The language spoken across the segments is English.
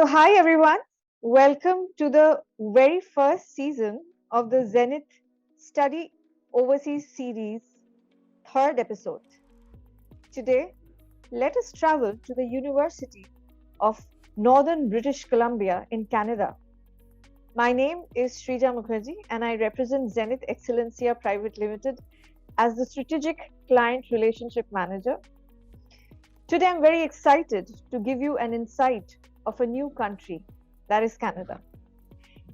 Hi everyone. Welcome to the very first season of the Zenit Study Overseas series, third episode. Today, let us travel to the University of Northern British Columbia in Canada. My name is Srija Mukherjee and I represent Zenit Excelencia Private Limited as the Strategic Client Relationship Manager. Today, I'm very excited to give you an insight of a new country, that is Canada.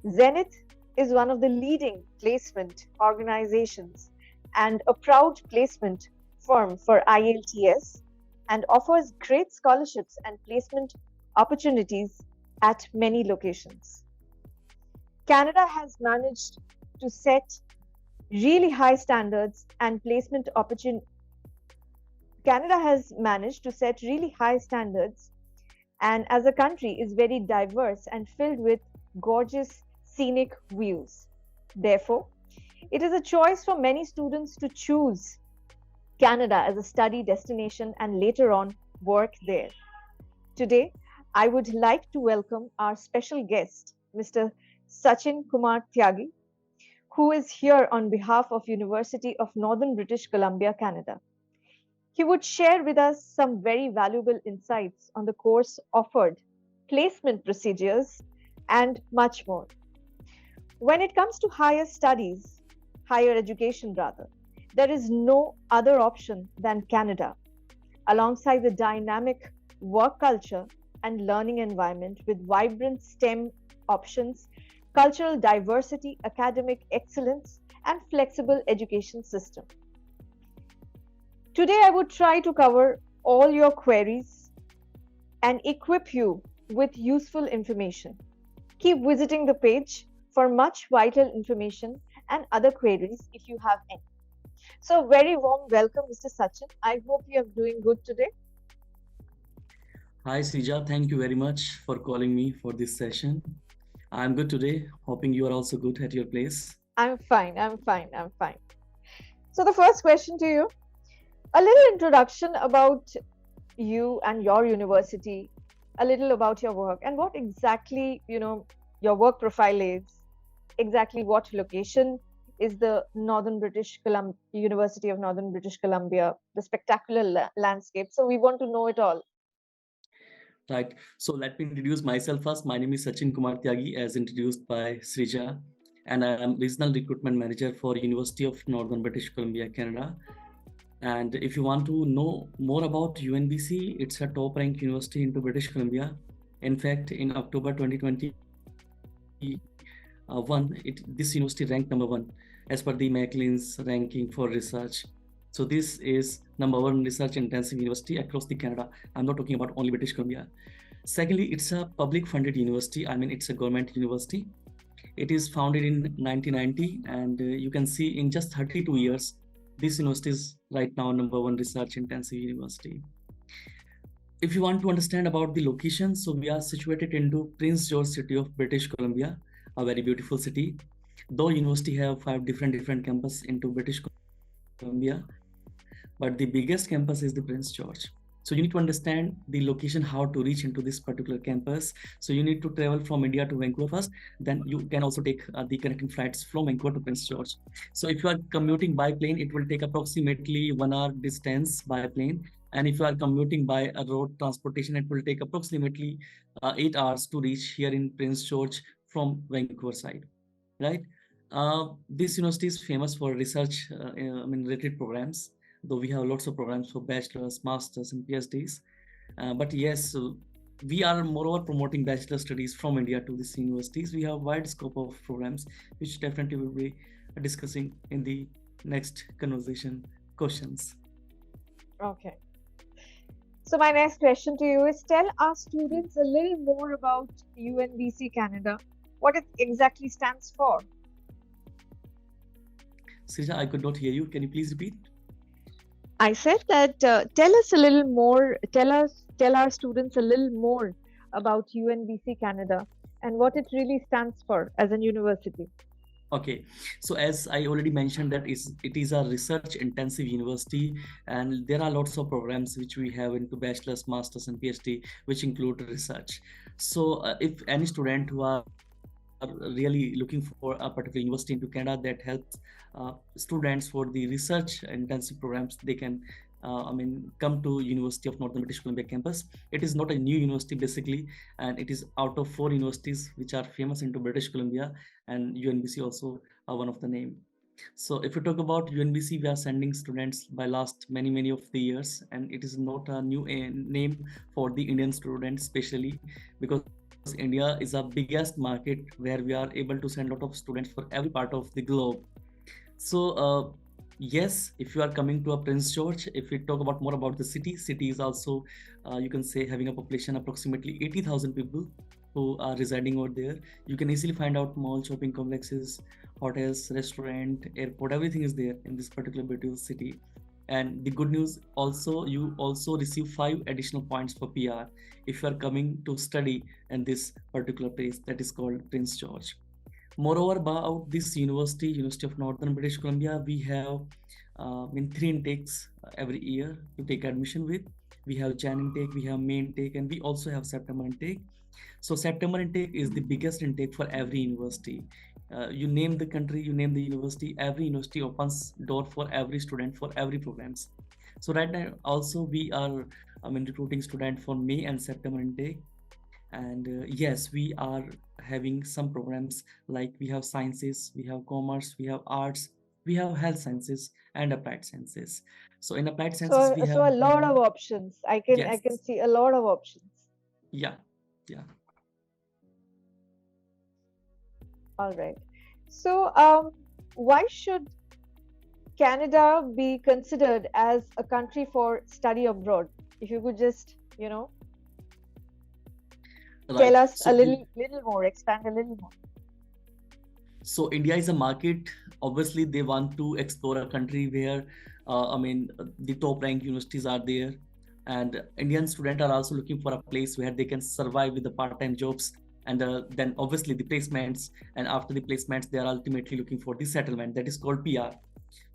Zenit is one of the leading placement organizations and a proud placement firm for IELTS and offers great scholarships and placement opportunities at many locations. Canada has managed to set really high standards and placement opportunities. Canada has managed to set really high standards and as a country is very diverse and filled with gorgeous scenic views. Therefore, it is a choice for many students to choose Canada as a study destination and later on work there. Today, I would like to welcome our special guest, Mr. Sachin Kumar Tyagi, who is here on behalf of University of Northern British Columbia, Canada. He would share with us some very valuable insights on the course offered, placement procedures, and much more. When it comes to higher studies, higher education rather, there is no other option than Canada, alongside the dynamic work culture and learning environment with vibrant STEM options, cultural diversity, academic excellence, and flexible education system. Today, I would try to cover all your queries and equip you with useful information. Keep visiting the page for much vital information and other queries if you have any. So, very warm welcome, Mr. Sachin. I hope you are doing good today. Hi Srija, thank you very much for calling me for this session. I'm good today, hoping you are also good at your place. I'm fine. So, the first question to you, a little introduction about you and your university, a little about your work and what exactly, your work profile is, exactly what location is the University of Northern British Columbia, the spectacular landscape. So we want to know it all. Right, so let me introduce myself first. My name is Sachin Kumar Tyagi, as introduced by Srija, and I am Regional Recruitment Manager for University of Northern British Columbia, Canada. And if you want to know more about UNBC, it's a top-ranked university into British Columbia. In fact, in October 2021, this university ranked number 1 as per the Macklin's ranking for research. So this is number 1 research intensive university across the Canada. I'm not talking about only British Columbia. Secondly, it's a public funded university. I mean, it's a government university. It is founded in 1990, and you can see in just 32 years, this university is right now number 1 research intensive university. If you want to understand about the location, so we are situated into Prince George city of British Columbia, a very beautiful city. Though university have 5 different campus into British Columbia, but the biggest campus is the Prince George. So you need to understand the location, how to reach into this particular campus. So you need to travel from India to Vancouver first, then you can also take the connecting flights from Vancouver to Prince George. So if you are commuting by plane, it will take approximately 1 hour distance by plane. And if you are commuting by a road transportation, it will take approximately 8 hours to reach here in Prince George from Vancouver side, right? This university is famous for research, related programs, though we have lots of programs for bachelor's, master's, and PhDs. But yes, we are moreover promoting bachelor studies from India to these universities. We have a wide scope of programs, which definitely will be discussing in the next conversation questions. Okay. So my next question to you is, tell our students a little more about UNBC Canada, what it exactly stands for. Srija, I could not hear you. Can you please repeat? I said that tell us a little more, tell our students a little more about UNBC Canada and what it really stands for as a university. Okay, so as I already mentioned that it is a research intensive university, and there are lots of programs which we have into bachelor's, master's, and PhD, which include research. So if any student who are really looking for a particular university into Canada that helps students for the research intensive programs, they can come to University of Northern British Columbia campus. It is not a new university basically, and it is out of 4 universities which are famous into British Columbia, and UNBC also one of the name. So if you talk about UNBC, we are sending students by last many of the years, and it is not a new name for the Indian students, especially because India is a biggest market where we are able to send a lot of students for every part of the globe. So yes, if you are coming to a Prince George, if we talk about more about the city is also you can say having a population approximately 80,000 people who are residing over there. You can easily find out mall, shopping complexes, hotels, restaurant, airport, everything is there in this particular beautiful city. And the good news also, you also receive 5 additional points for PR if you are coming to study in this particular place that is called Prince George. Moreover, about this university, University of Northern British Columbia, we have in 3 intakes every year to take admission with. We have Jan intake, we have May intake, and we also have September intake. So September intake is the biggest intake for every university. You name the country, you name the university, every university opens door for every student for every programs. So right now also we are recruiting student for May and September intake. And yes, we are having some programs like we have sciences, we have commerce, we have arts, we have health sciences and applied sciences. So in applied sciences we have So a lot of options. I can yes, see a lot of options. yeah, yeah. All right. So why should Canada be considered as a country for study abroad? If you could just, tell Right. us a little more, expand a little more. So India is a market. Obviously, they want to explore a country where, the top ranked universities are there, and Indian students are also looking for a place where they can survive with the part-time jobs, and then obviously the placements. And after the placements, they are ultimately looking for the settlement that is called PR.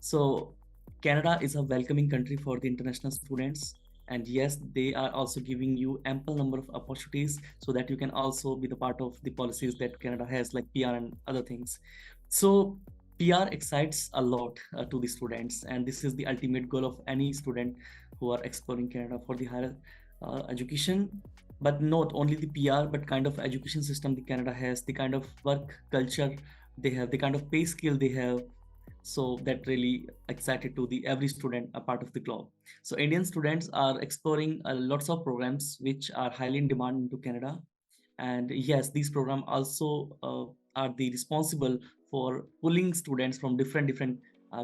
So Canada is a welcoming country for the international students. And yes, they are also giving you ample number of opportunities so that you can also be the part of the policies that Canada has, like PR and other things. So PR excites a lot to the students, and this is the ultimate goal of any student who are exploring Canada for the higher education. But not only the PR, but kind of education system the Canada has, the kind of work culture they have, the kind of pay scale they have, so that really excited to the every student a part of the globe. So Indian students are exploring lots of programs which are highly in demand into Canada. And yes, these programs also are the responsible for pulling students from different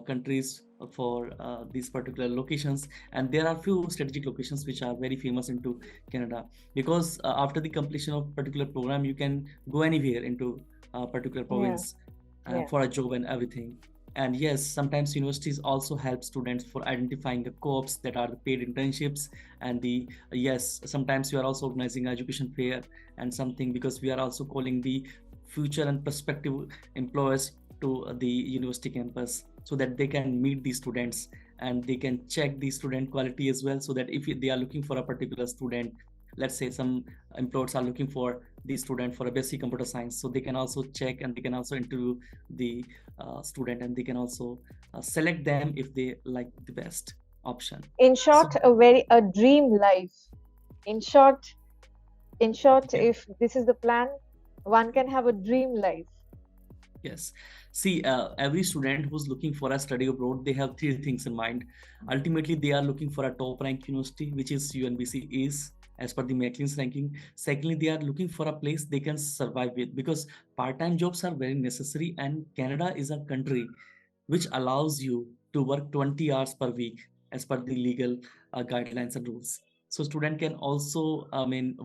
countries for these particular locations. And there are few strategic locations which are very famous into Canada, because after the completion of particular program you can go anywhere into a particular Yeah, province yeah. for a job and everything. And yes, sometimes universities also help students for identifying the co-ops that are the paid internships. And the yes, sometimes we are also organizing education fair and something, because we are also calling the future and prospective employers to the university campus so that they can meet the students and they can check the student quality as well, so that if they are looking for a particular student, let's say some employers are looking for the student for a basic computer science, so they can also check and they can also interview the student, and they can also select them if they like the best option. In So short, a dream life. In short, yeah, if this is the plan, one can have a dream life. yes. See, every student who's looking for a study abroad, they have 3 things in mind. Ultimately, they are looking for a top ranked university, which is UNBC is as per the Macklin's ranking. Secondly, they are looking for a place they can survive with, because part-time jobs are very necessary, and Canada is a country which allows you to work 20 hours per week as per the legal guidelines and rules. So student can also,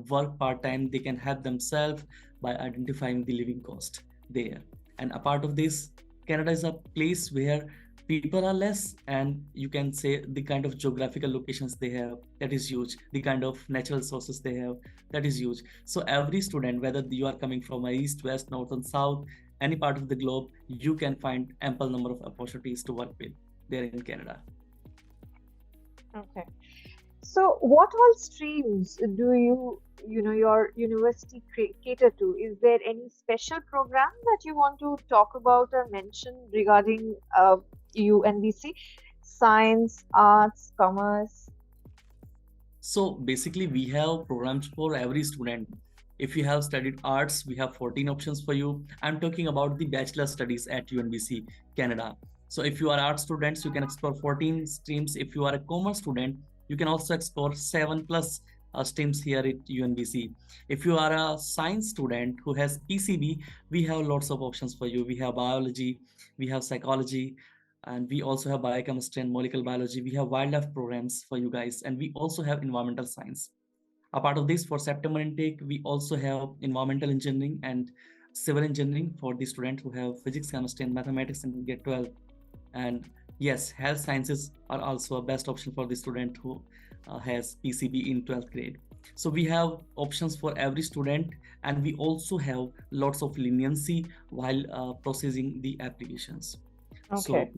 work part-time. They can help themselves by identifying the living cost there. And a part of this, Canada is a place where people are less, and you can say the kind of geographical locations they have, that is huge. The kind of natural sources they have, that is huge. So every student, whether you are coming from a east, west, north, and south, any part of the globe, you can find ample number of opportunities to work with there in Canada. Okay. So, what all streams do your university cater to? Is there any special program that you want to talk about or mention regarding UNBC? Science, arts, commerce? So basically, we have programs for every student. If you have studied arts, we have 14 options for you. I'm talking about the bachelor studies at UNBC, Canada. So if you are art students, you can explore 14 streams. If you are a commerce student, you can also explore 7 plus streams here at UNBC. If you are a science student who has PCB, we have lots of options for you. We have biology, we have psychology, and we also have biochemistry and molecular biology. We have wildlife programs for you guys, and we also have environmental science. A part of this, for September intake, we also have environmental engineering and civil engineering for the students who have physics, chemistry, and mathematics in grade 12. And yes, health sciences are also a best option for the student who has PCB in 12th grade. So we have options for every student, and we also have lots of leniency while processing the applications. Okay. So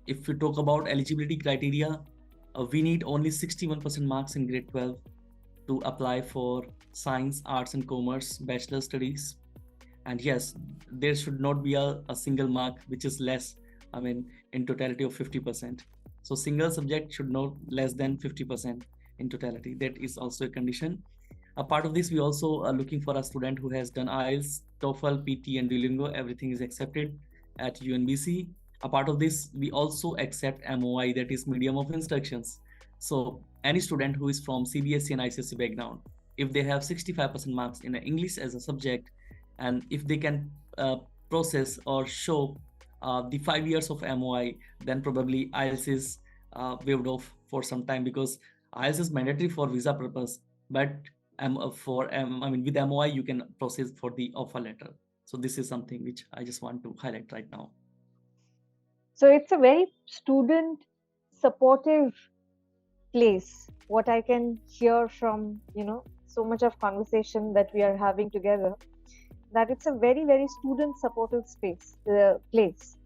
if we talk about eligibility criteria, we need only 61% marks in grade 12 to apply for science, arts, and commerce bachelor studies. And yes, there should not be a single mark which is less, I mean, in totality of 50%. So single subject should not less than 50% in totality. That is also a condition. A part of this, we also are looking for a student who has done IELTS, TOEFL, PT, and Duolingo. Everything is accepted at UNBC. A part of this, we also accept MOI, that is medium of instructions. So any student who is from CBSE and ICSE background, if they have 65% marks in English as a subject, and if they can process or show the 5 years of MOI, then probably IELTS is waived off for some time, because IELTS is mandatory for visa purpose, but I mean, with MOI you can process for the offer letter. So this is something which I just want to highlight right now. So it's a very student supportive place. What I can hear from, so much of conversation that we are having together, that it's a very, very student supportive place.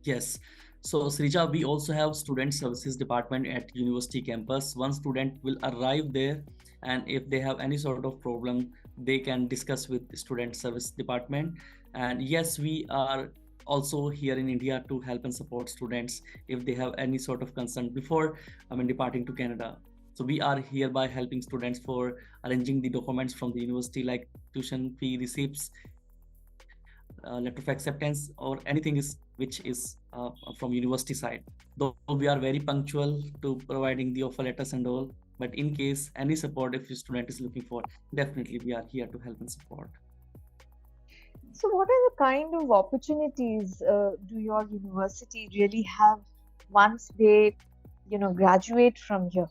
Yes. So Srija, we also have student services department at university campus. One student will arrive there, and if they have any sort of problem, they can discuss with the student service department. And yes, we are also here in India to help and support students if they have any sort of concern before, I mean, departing to Canada. So we are hereby helping students for arranging the documents from the university, like tuition fee receipts, letter of acceptance, or anything is which is from university side. Though we are very punctual to providing the offer letters and all, but in case any support if your student is looking for, definitely we are here to help and support. So, what are the kind of opportunities do your university really have once they, graduate from here?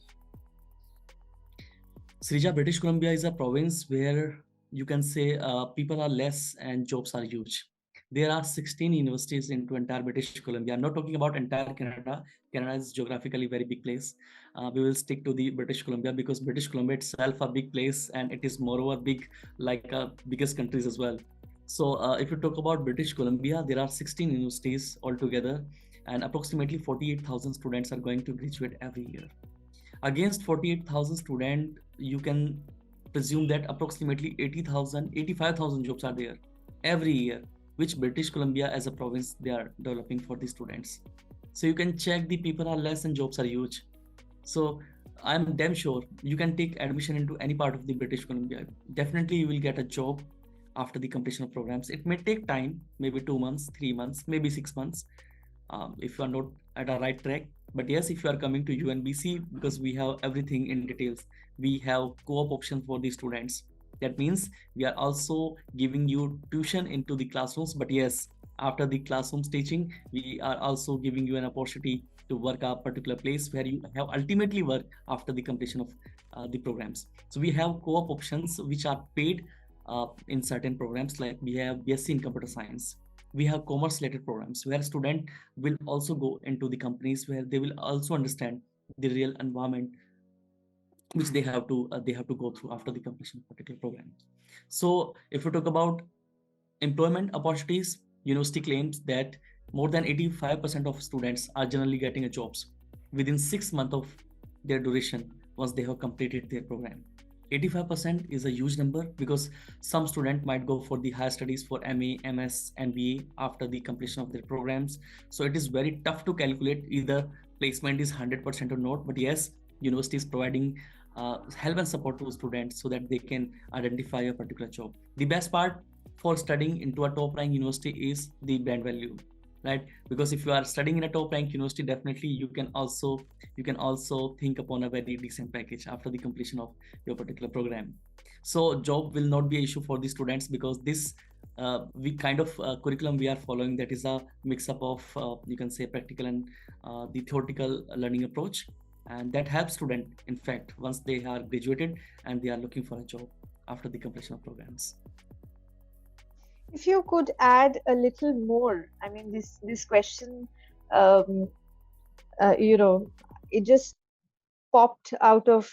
Srija, British Columbia is a province where you can say people are less and jobs are huge. There are 16 universities into entire British Columbia. I'm not talking about entire Canada. Canada is geographically very big place. We will stick to the British Columbia because British Columbia itself a big place, and it is moreover big, like biggest countries as well. So if you talk about British Columbia, there are 16 universities altogether, and approximately 48,000 students are going to graduate every year. Against 48,000 students, you can presume that approximately 80,000, 85,000 jobs are there every year, which British Columbia as a province, they are developing for the students. So you can check the people are less and jobs are huge. So I'm damn sure you can take admission into any part of the British Columbia. Definitely you will get a job after the completion of programs. It may take time, maybe 2 months, 3 months, maybe 6 months, if you are not at a right track. But yes, if you are coming to UNBC, because we have everything in details, we have co-op option for the students. That means we are also giving you tuition into the classrooms. But yes, after the classrooms teaching, we are also giving you an opportunity to work a particular place where you have ultimately work after the completion of the programs. So we have co-op options which are paid in certain programs, like we have BSc in computer science. We have commerce related programs where student will also go into the companies where they will also understand the real environment which they have to go through after the completion of particular program. So if we talk about employment opportunities, university claims that more than 85% of students are generally getting a jobs. within 6 months of their duration once they have completed their program. 85% is a huge number because some student might go for the higher studies for MA, MS, and BA after the completion of their programs. So it is very tough to calculate either placement is 100% or not. But yes, university is providing help and support to students so that they can identify a particular job. The best part for studying into a top rank university is the brand value, right? Because if you are studying in a top rank university, definitely you can also think upon a very decent package after the completion of your particular program. So job will not be an issue for the students because this we kind of curriculum we are following, that is a mix up of you can say practical and the theoretical learning approach, and that helps student in fact once they are graduated and they are looking for a job after the completion of programs. If you could add a little more, I mean, this question, um, you know, it just popped out of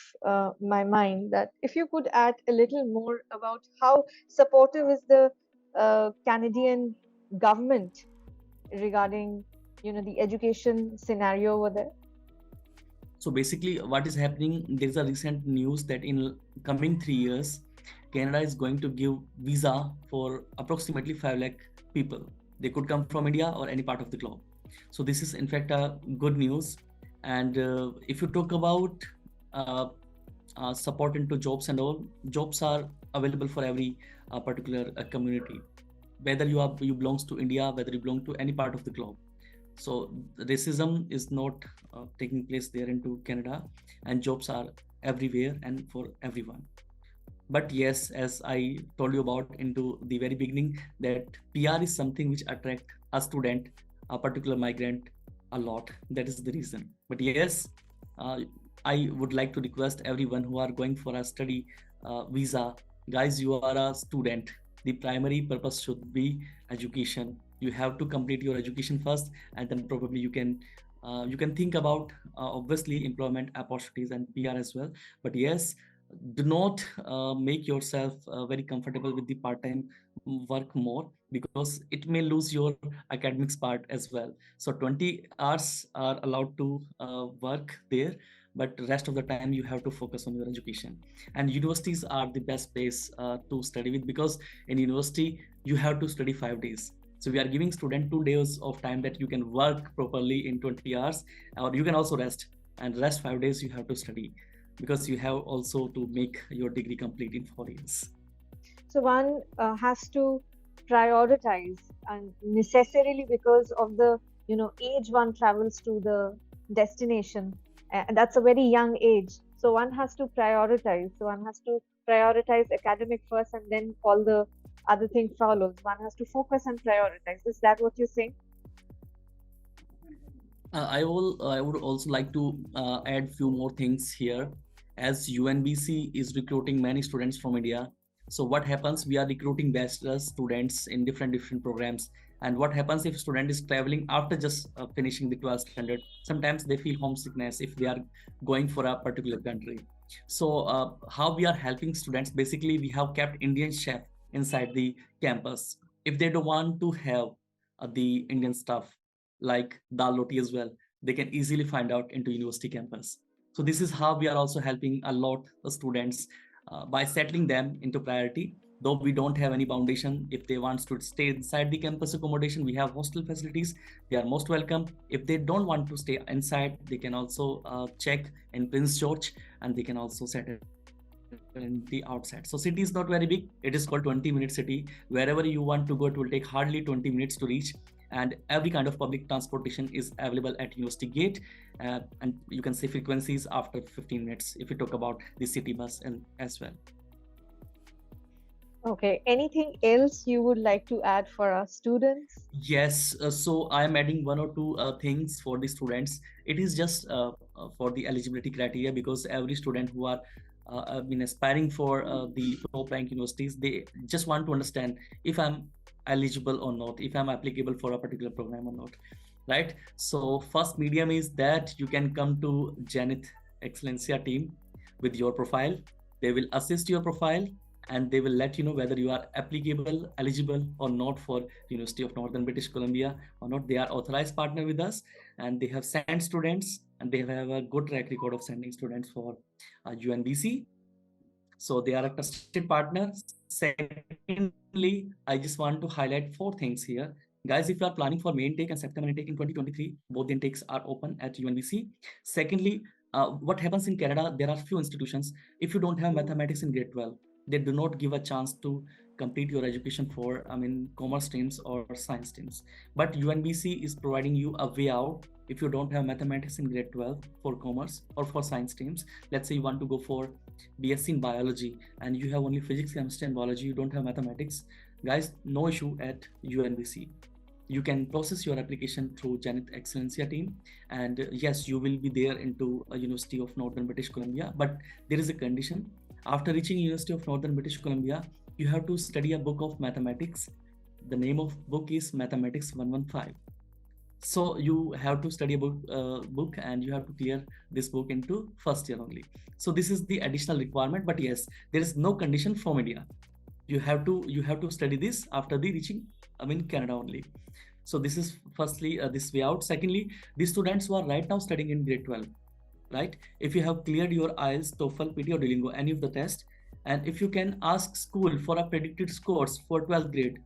my mind that if you could add a little more about how supportive is the Canadian government regarding, the education scenario over there. So basically what is happening, there is a recent news that in coming 3 years Canada is going to give visa for approximately 5 lakh people. They could come from India or any part of the globe. So this is in fact a good news. And if you talk about uh, support into jobs and all, jobs are available for every particular community, whether you belongs to India, whether you belong to any part of the globe. So racism is not taking place there into Canada, and jobs are everywhere and for everyone. But yes, as I told you about into the very beginning, that PR is something which attract a student, a particular migrant, a lot. That is the reason. But yes, uh, I would like to request everyone who are going for a study visa, guys, you are a student. The primary purpose should be education. You have to complete your education first, and then probably you can think about obviously employment opportunities and PR as well. But yes, do not make yourself very comfortable with the part-time work more, because it may lose your academics part as well. So 20 hours are allowed to work there, but rest of the time you have to focus on your education. And universities are the best place to study with, because in university you have to study 5 days. So we are giving student 2 days of time that you can work properly in 20 hours, or you can also rest, and rest 5 days you have to study, because you have also to make your degree complete in 4 years. So one has to prioritize, and necessarily because of the age one travels to the destination, and that's a very young age. So one has to prioritize. So one has to prioritize academic first, and then all the other thing follows. One has to focus and prioritize. Is that what you're saying? I would also like to add few more things here. As UNBC is recruiting many students from India, so what happens? We are recruiting bachelor students in different programs. And what happens if student is traveling after just finishing the 12th standard? Sometimes they feel homesickness if they are going for a particular country. So how we are helping students? Basically, we have kept Indian chef inside the campus. If they don't want to have the Indian stuff like dal roti as well, they can easily find out into university campus. So this is how we are also helping a lot of students by settling them into priority. Though we don't have any foundation, if they want to stay inside the campus accommodation, we have hostel facilities. They are most welcome. If they don't want to stay inside, they can also check in Prince George, and they can also settle in the outside. So city is not very big. It is called 20-minute city. Wherever you want to go, it will take hardly 20 minutes to reach. And every kind of public transportation is available at University Gate. And you can see frequencies after 15 minutes if we talk about the city bus and as well. Okay. Anything else you would like to add for our students? Yes, so I am adding one or two things for the students. It is just for the eligibility criteria, because every student who are been aspiring for the top rank universities, they just want to understand if I'm eligible or not, if I'm applicable for a particular program or not, right? So first medium is that you can come to Zenit Excelencia team with your profile. They will assist your profile, and they will let you know whether you are applicable, eligible or not for University of Northern British Columbia or not. They are authorized partner with us, and they have sent students and they have a good track record of sending students for UNBC. So they are a trusted partner. Secondly, I just want to highlight four things here. Guys, if you are planning for May intake and September intake in 2023, both the intakes are open at UNBC. Secondly, what happens in Canada, there are few institutions. If you don't have mathematics in grade 12, they do not give a chance to complete your education for, commerce streams or science streams. But UNBC is providing you a way out if you don't have mathematics in grade 12 for commerce or for science streams. Let's say you want to go for BSc in biology and you have only physics, chemistry, and biology, you don't have mathematics. Guys, no issue at UNBC. You can process your application through Zenit Excelencia team, and yes, you will be there into a University of Northern British Columbia. But there is a condition: after reaching University of Northern British Columbia, you have to study a book of mathematics. The name of book is Mathematics 115. So you have to study a book and you have to clear this book into first year only. So this is the additional requirement. But yes, there is no condition from India. You have to study this after the reaching Canada only. So this is firstly this way out. Secondly, the students who are right now studying in grade 12, right? If you have cleared your IELTS, TOEFL, PT, or Duolingo, any of the test, and if you can ask school for a predicted scores for 12th grade,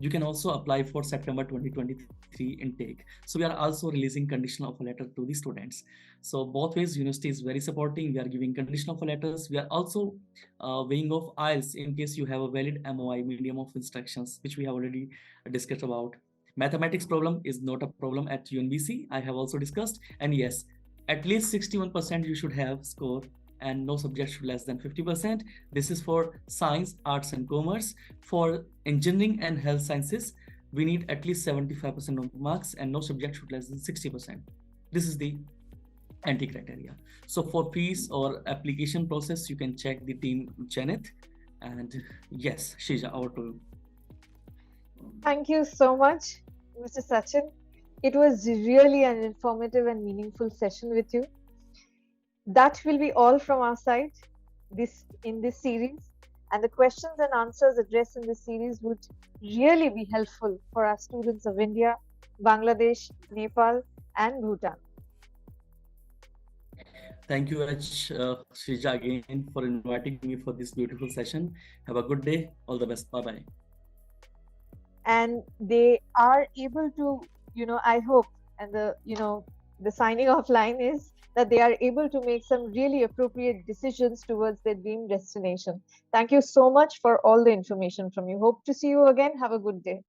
you can also apply for September 2023 intake. So we are also releasing conditional offer letter to the students. So both ways, university is very supporting. We are giving conditional offer letters. We are also weighing off IELTS in case you have a valid MOI, medium of instructions, which we have already discussed about. Mathematics problem is not a problem at UNBC. I have also discussed. And yes, at least 61% you should have score, and no subject should less than 50%. This is for science, arts, and commerce. For engineering and health sciences, we need at least 75% of marks, and no subject should less than 60%. This is the anti-criteria. So for fees or application process, you can check the team Zenit. And yes, Srija, over to you. Thank you so much, Mr. Sachin. It was really an informative and meaningful session with you. That will be all from our side in this series, and the questions and answers addressed in this series would really be helpful for our students of India, Bangladesh, Nepal, and Bhutan. Thank you, Srija, again for inviting me for this beautiful session. Have a good day. All the best. Bye-bye. And they are able to, I hope, and the signing off line is that they are able to make some really appropriate decisions towards their dream destination. Thank you so much for all the information from you. Hope to see you again. Have a good day.